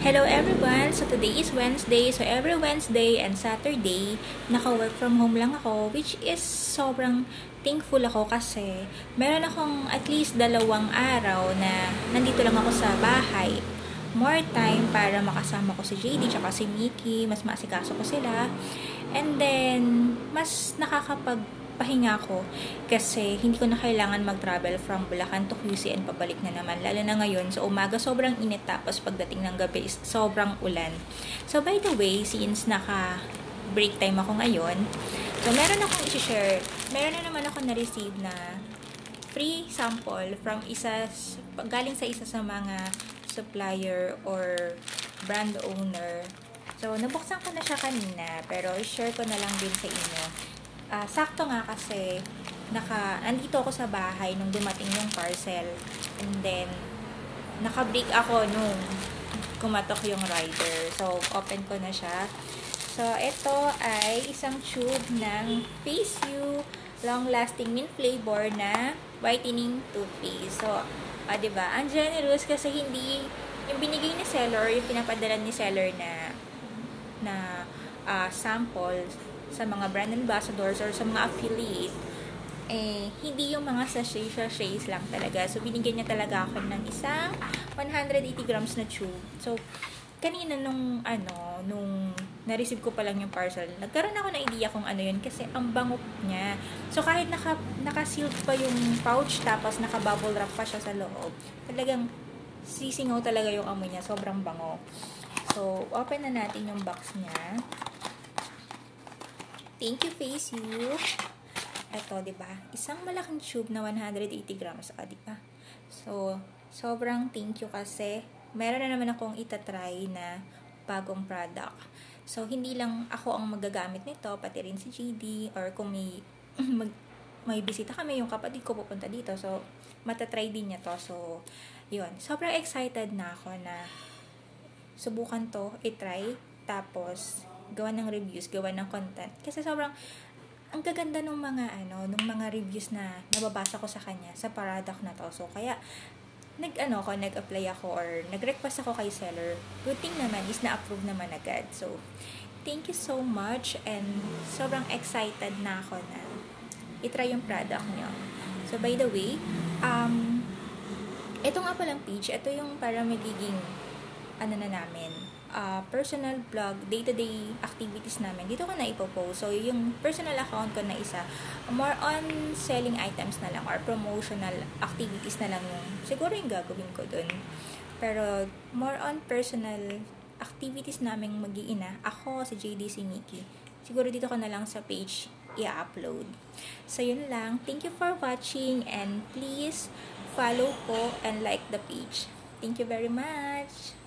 Hello everyone! So today is Wednesday. So every Wednesday and Saturday, naka-work from home lang ako, which is sobrang thankful ako kasi meron akong at least 2 araw na nandito lang ako sa bahay. More time para makasama ko si JD tsaka si Mickey, mas maasikaso ko sila. And then, mas nakakapagpahinga ko kasi hindi ko na kailangan mag-travel from Bulacan to QC and pabalik na naman. Lalo na ngayon, sa umaga sobrang init tapos pagdating ng gabi is sobrang ulan. So by the way, since naka-break time ako ngayon, so meron akong i-share. Meron na naman ako na-receive na free sample from galing sa isa sa mga supplier or brand owner. So, nabuksan ko na siya kanina, pero i-share ko na lang din sa inyo. Sakto nga kasi, andito ako sa bahay nung dumating yung parcel. And then, naka-break ako nung kumatok yung rider. So, open ko na siya. So, ito ay isang tube ng Face You long-lasting mint flavor na whitening toothpaste. So, diba? Ang generous kasi hindi yung binigay ni seller, yung pinapadala ni seller na sample sa mga brand ambassadors or sa mga affiliate, hindi yung mga sachets lang talaga. So, binigyan niya talaga ako ng isang 180 grams na tube. So, kanina nung na-receive ko pa lang yung parcel, nagkaroon ako ng idea kung ano yun kasi ang bango niya. So, kahit naka-sealed pa yung pouch tapos naka-bubble wrap pa siya sa loob, talagang sisingaw talaga yung amoy niya. Sobrang bango. So, open na natin yung box niya. Thank you, Face You. Ito, diba? Isang malaking tube na 180 grams. Diba? So, sobrang thank you kasi meron na naman akong itatry na bagong product. So, hindi lang ako ang magagamit nito, pati rin si GD, or kung may bisita kami, yung kapatid ko pupunta dito. So, matatry din niya to. So, yun. Sobrang excited na ako na subukan to, i-try, tapos gawa ng reviews, gawa ng content. Kasi sobrang ang gaganda nung mga reviews na nababasa ko sa kanya sa product na to. So kaya nag-apply ako or nag-request ako kay seller. Good thing naman is na-approve naman agad. So thank you so much and sobrang excited na ako na i-try yung product niyo. So by the way, ito nga palang page, ito yung para magiging personal blog, day-to-day activities namin. Dito ko na ipopost. So, yung personal account ko na isa, more on selling items na lang or promotional activities na lang yung siguro yung gagawin ko dun. Pero, more on personal activities naming mag-iina. Ako, si JD, si Mickey. Siguro dito ko na lang sa page i-upload. So, yun lang. Thank you for watching and please follow ko and like the page. Thank you very much!